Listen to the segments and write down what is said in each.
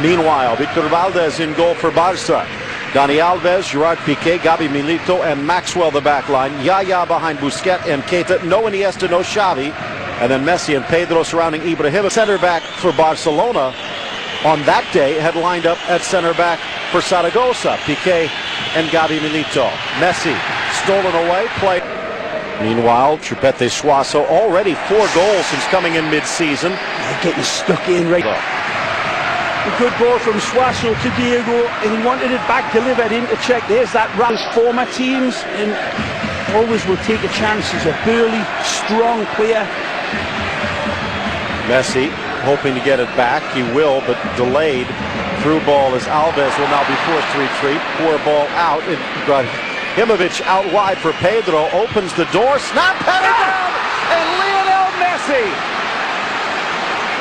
Meanwhile, Victor Valdez in goal for Barca. Dani Alves, Gerard Piqué, Gabi Milito, and Maxwell the backline. Yaya behind Busquets and Keita. No Iniesta, no Xavi. And then Messi and Pedro surrounding Ibrahimovic. Center back for Barcelona on that day had lined up at center back for Zaragoza. Piqué and Gabi Milito. Messi stolen away. Play. Meanwhile, Chupete Suazo already 4 goals since coming in mid-season. Getting stuck in right. A good ball from Suazo to Diego, and he wanted it back delivered into check. There's that run. Former teams and always will take a chance. He's a burly, strong player. Messi hoping to get it back. He will, but delayed. Through ball as Alves will now be forced to retreat. Poor ball out. Ibrahimovic out wide for Pedro. Opens the door. Snap header down. And Lionel Messi,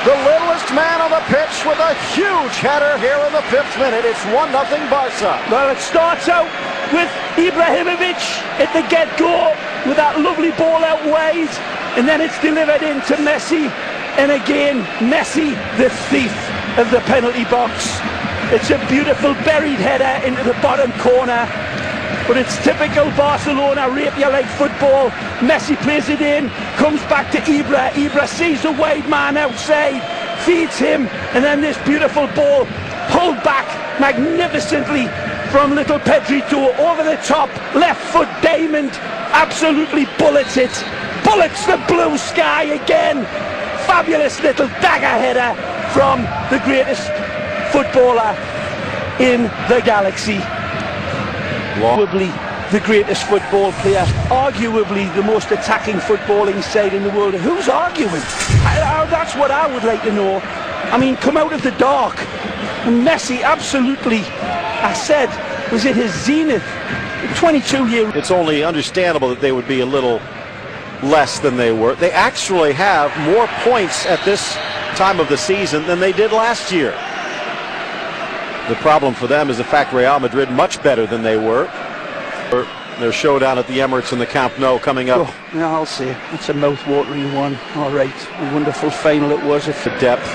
the littlest man on the pitch, with a huge header here in the 5th minute. It's 1-0 Barca. Well, it starts out with Ibrahimovic at the get-go with that lovely ball out wide, and then it's delivered into Messi. And again, Messi, the thief of the penalty box. It's a beautiful buried header into the bottom corner. But it's typical Barcelona rapier-like football. Messi plays it in, comes back to Ibra. Ibra sees the wide man outside, feeds him, and then this beautiful ball pulled back magnificently from little Pedrito over the top. Left foot diamond, absolutely bullets it. Bullets the blue sky again. Fabulous little dagger header from the greatest footballer in the galaxy. Arguably the greatest football player, arguably the most attacking footballing side in the world. Who's arguing? That's what I would like to know. I mean, come out of the dark. And Messi absolutely, I said, was at his zenith. 22 years. It's only understandable that they would be a little less than they were. They actually have more points at this time of the season than they did last year. The problem for them is the fact Real Madrid much better than they were. Their showdown at the Emirates and the Camp Nou coming up. Oh, yeah, I'll say it's a mouth-watering one. All right, a wonderful final it was. The depth,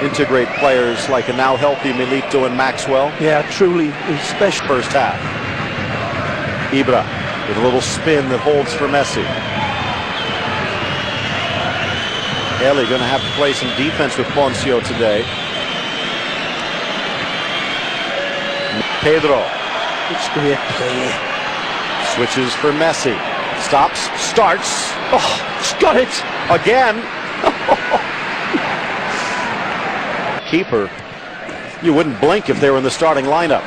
integrate players like a now healthy Milito and Maxwell. Yeah, truly, especially first half. Ibra with a little spin that holds for Messi. Eli going to have to play some defense with Poncio today. Pedro. It's great play. Switches for Messi. Stops, starts. Oh, he's got it. Again. Keeper. You wouldn't blink if they were in the starting lineup.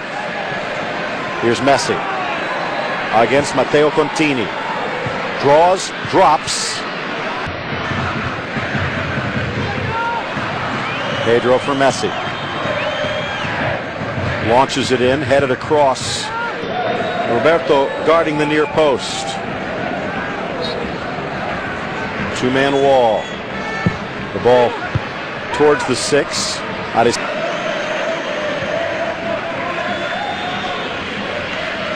Here's Messi. Against Matteo Contini. Draws, drops. Pedro for Messi. Launches it in, headed across. Roberto guarding the near post. 2-man wall. The ball towards the 6.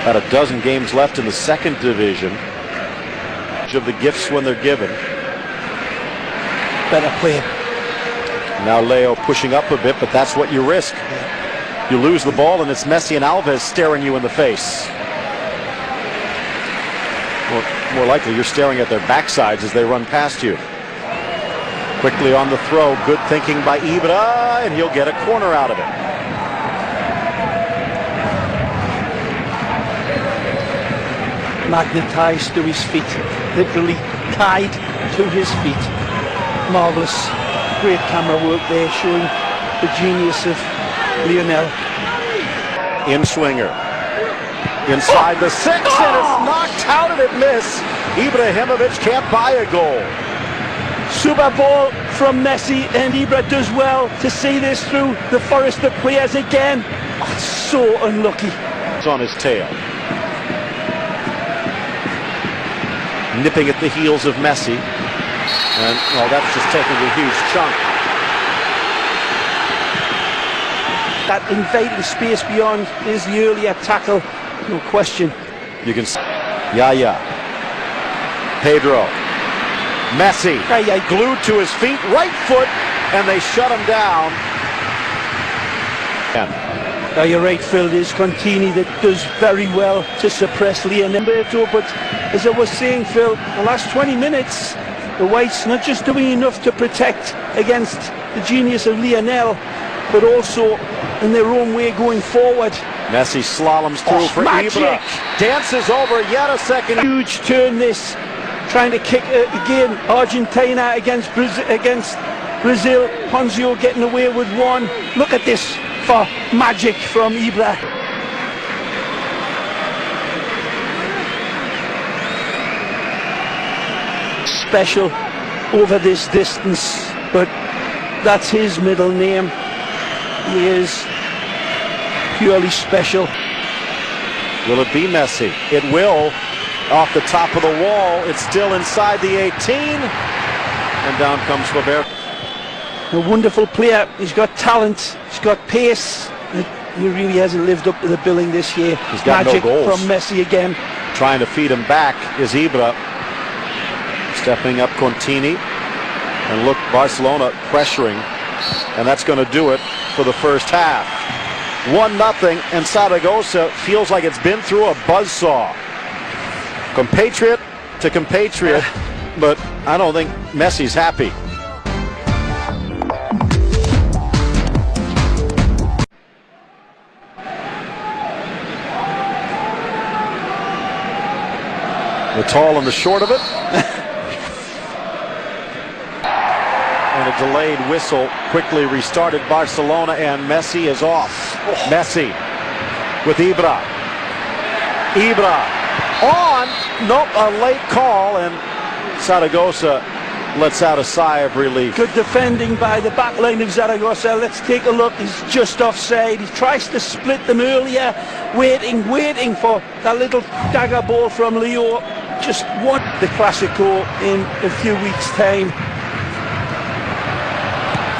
About a dozen games left in the 2nd division. Of the gifts when they're given. Better play. Now Leo pushing up a bit, but that's what you risk. You lose the ball and it's Messi and Alves staring you in the face. More likely you're staring at their backsides as they run past you. Quickly on the throw, good thinking by Ibra, and he'll get a corner out of it. Magnetized to his feet, literally tied to his feet. Marvelous, great camera work there, showing the genius of Lionel. In swinger. Inside the 6, and it's knocked out and it missed. Ibrahimovic can't buy a goal. Super ball from Messi, and Ibra does well to see this through the forest of players again. Oh, so unlucky. It's on his tail. Nipping at the heels of Messi. And, well, that's just taking a huge chunk. That inviting space beyond is the earlier tackle, no question. You can see Yaya, Pedro, Messi, glued to his feet, right foot, and they shut him down. Yeah. You're right, Phil. There's Contini that does very well to suppress Lionel. But as I was saying, Phil, the last 20 minutes, the Whites not just doing enough to protect against the genius of Lionel, but also in their own way going forward. Messi slaloms through for Ibra. Dances over yet a second. Huge turn this, trying to kick again. Argentina against Brazil. Ponzio getting away with one. Look at this for magic from Ibra. Special over this distance, but that's his middle name. He is purely special. Will it be Messi? It will. Off the top of the wall. It's still inside the 18. And down comes Roberto. A wonderful player. He's got talent. He's got pace. He really hasn't lived up to the billing this year. He's got Magic no goals. from Messi again. Trying to feed him back is Ibra. Stepping up Contini. And look, Barcelona pressuring. And that's going to do it for the first half. 1-0, and Zaragoza feels like it's been through a buzzsaw. Compatriot to compatriot, but I don't think Messi's happy. The tall and the short of it. And a delayed whistle quickly restarted Barcelona, and Messi is off. Messi with Ibra. Ibra on. Nope, a late call, and Zaragoza lets out a sigh of relief. Good defending by the back line of Zaragoza. Let's take a look. He's just offside. He tries to split them earlier. Waiting for that little dagger ball from Leo. Just won the Clasico in a few weeks' time.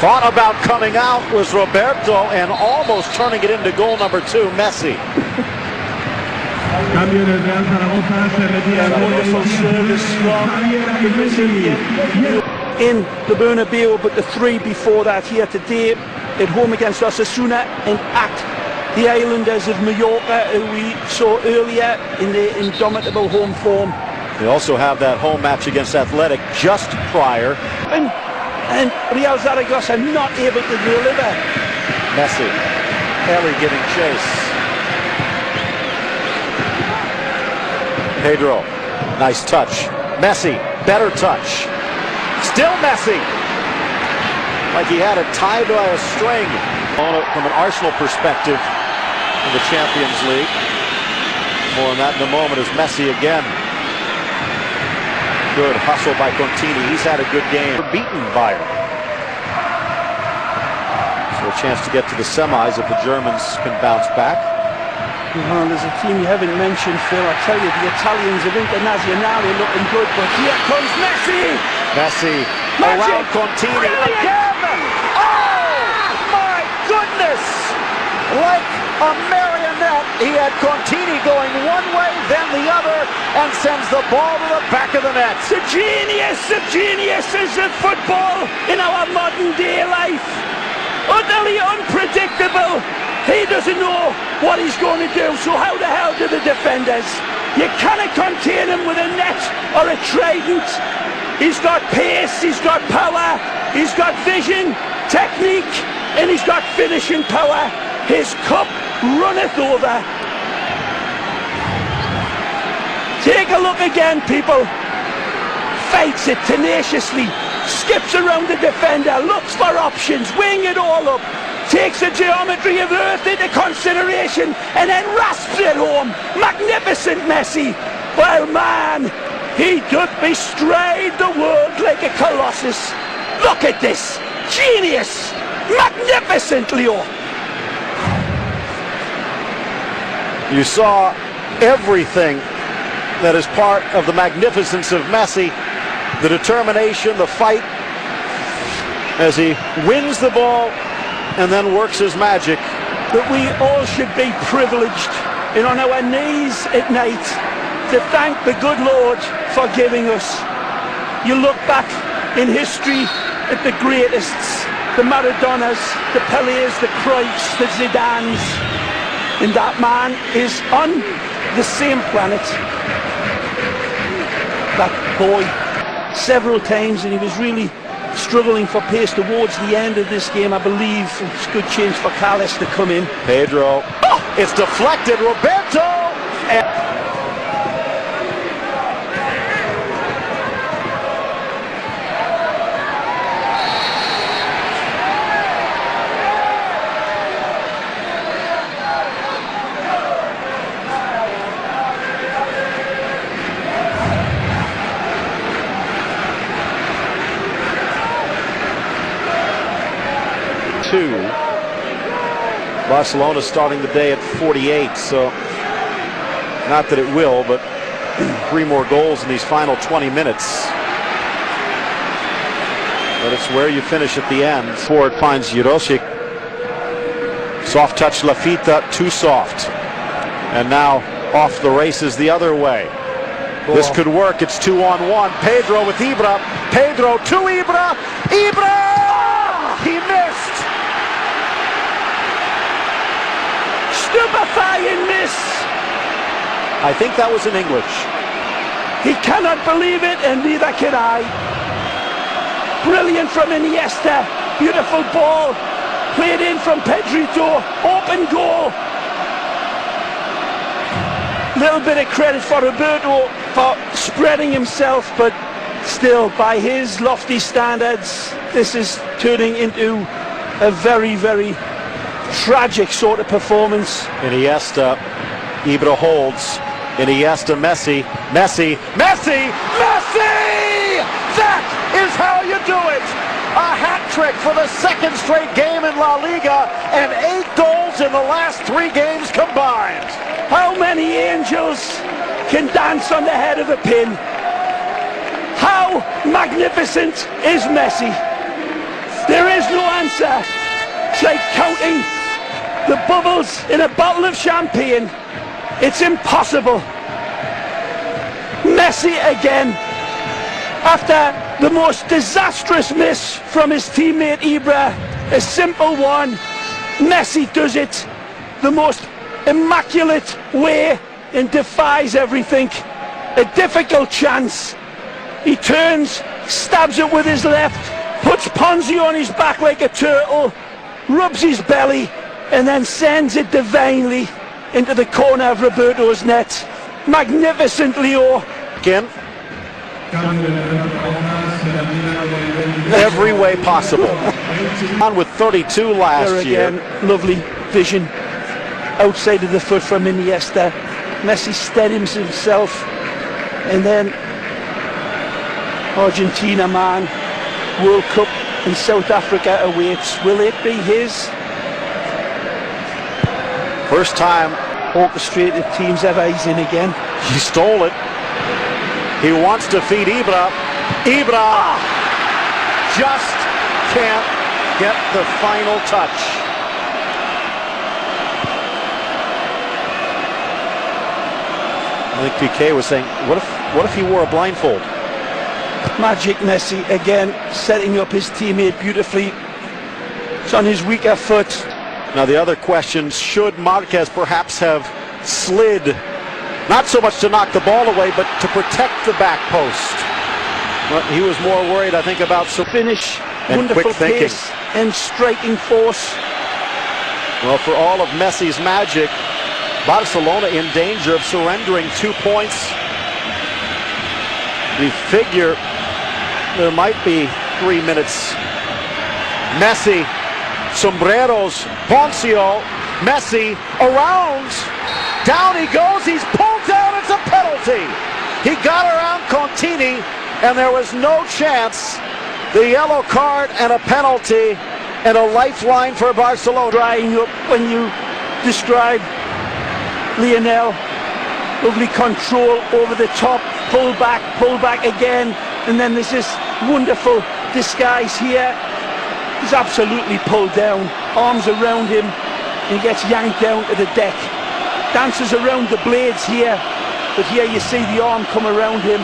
Thought about coming out was Roberto, and almost turning it into goal number 2, Messi. Wonderful service from the Brazilian in the Bernabeu, but the 3 before that here today at home against Osasuna and at the Islanders of Mallorca, who we saw earlier in their indomitable home form. They also have that home match against Athletic just prior. And Real Zaragoza not able to deliver. Messi, Ellie giving chase. Pedro, nice touch. Messi, better touch. Still Messi. Like he had it tied by a string. From an Arsenal perspective in the Champions League. More on that in a moment as Messi again. Good hustle by Contini. He's had a good game. Beaten by her. So a chance to get to the semis if the Germans can bounce back. Well, there's a team you haven't mentioned, Phil. I tell you, the Italians of Internazionale looking good, but here comes Messi! Messi around Contini again! Oh, my goodness! Like a marionette, he had Contini going one way, then the other, and sends the ball to the back of the net. The genius of geniuses of football in our modern day life. Utterly unpredictable. He doesn't know what he's going to do, so how the hell do the defenders? You cannot contain him with a net or a trident. He's got pace, he's got power, he's got vision, technique, and he's got finishing power. His cup runneth over. Take a look again, people. Fights it tenaciously, skips around the defender, looks for options, weighing it all up, takes the geometry of earth into consideration, and then rasps it home. Magnificent Messi. Well, man, he doth bestride the world like a colossus. Look at this. Genius. Magnificent, Leo. You saw everything that is part of the magnificence of Messi. The determination, the fight, as he wins the ball and then works his magic. But we all should be privileged and on our knees at night to thank the good Lord for giving us. You look back in history at the greatest the Maradonas, the Pelés, the Cruyffs, the Zidanes, and that man is on the same planet. That boy, several times, and he was really struggling for pace towards the end of this game. I believe it's a good chance for Carles to come in. Pedro, it's deflected, Roberto! And Barcelona starting the day at 48, so not that it will, but 3 more goals in these final 20 minutes. But it's where you finish at the end. Forward finds Jurosic. Soft touch Lafita, too soft. And now off the races the other way. This could work. It's 2-on-1. Pedro with Ibra. Pedro to Ibra. Ibra! He missed. Stupefying miss. I think that was in English. He cannot believe it, and neither can I. Brilliant from Iniesta. Beautiful ball. Played in from Pedrito. Open goal. Little bit of credit for Roberto for spreading himself, but still, by his lofty standards, this is turning into a very, very tragic sort of performance. Iniesta, Ibra holds. Iniesta, Messi, Messi, Messi, Messi! That is how you do it! A hat trick for the second straight game in La Liga, and 8 goals in the last 3 games combined. How many angels can dance on the head of a pin? How magnificent is Messi? There is no answer. It's like counting the bubbles in a bottle of champagne. It's impossible. Messi again. After the most disastrous miss from his teammate Ibra, a simple one, Messi does it the most immaculate way and defies everything. A difficult chance. He turns, stabs it with his left, puts Ponzi on his back like a turtle, rubs his belly, and then sends it divinely into the corner of Roberto's net. Magnificent, Leo. Again. Every way possible. On with 32 last year. Lovely vision outside of the foot from Iniesta. Messi steadies himself, and then Argentina, man, World Cup in South Africa awaits. Will it be his first time orchestrated teams ever? He's in again. He stole it. He wants to feed Ibra. Ibra just can't get the final touch. I think Piqué was saying, what if he wore a blindfold? Magic Messi again, setting up his teammate beautifully. It's on his weaker foot. Now the other question, should Marquez perhaps have slid, not so much to knock the ball away, but to protect the back post? Well, he was more worried, I think, about finish, and wonderful quick thinking pace and striking force. Well, for all of Messi's magic, Barcelona in danger of surrendering 2 points. We figure there might be 3 minutes. Messi, sombreros, Poncio, Messi around, down he goes, he's pulled down, it's a penalty. He got around Contini, and there was no chance. The yellow card and a penalty and a lifeline for Barcelona. Drying up when you describe Lionel. Lovely control over the top, pull back again, and then there's this wonderful disguise here. He's absolutely pulled down, arms around him, and he gets yanked down to the deck. Dances around the blades here, but here you see the arm come around him,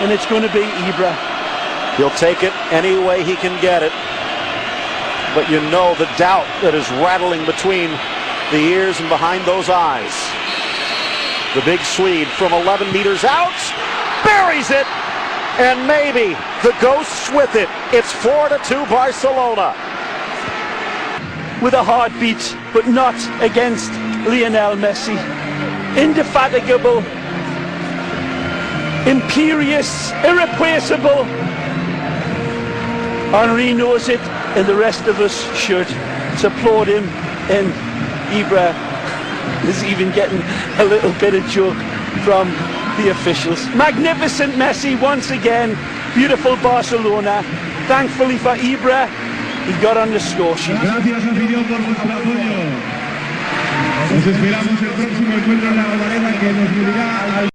and it's going to be Ibra. He'll take it any way he can get it. but you know the doubt that is rattling between the ears and behind those eyes. The big Swede from 11 meters out buries it, and maybe the ghosts with it. It's 4-2 Barcelona. With a heartbeat, but not against Lionel Messi. Indefatigable, imperious, irreplaceable. Henry knows it, and the rest of us should. To applaud him, and Ibra is even getting a little bit of joke from the officials. Magnificent Messi once again. Beautiful Barcelona. Thankfully for Ibra, he got on the score sheet. Gracias, anfitrión, por vuestro apoyo. Nos esperamos el próximo encuentro en la Romareda, que nos unirá al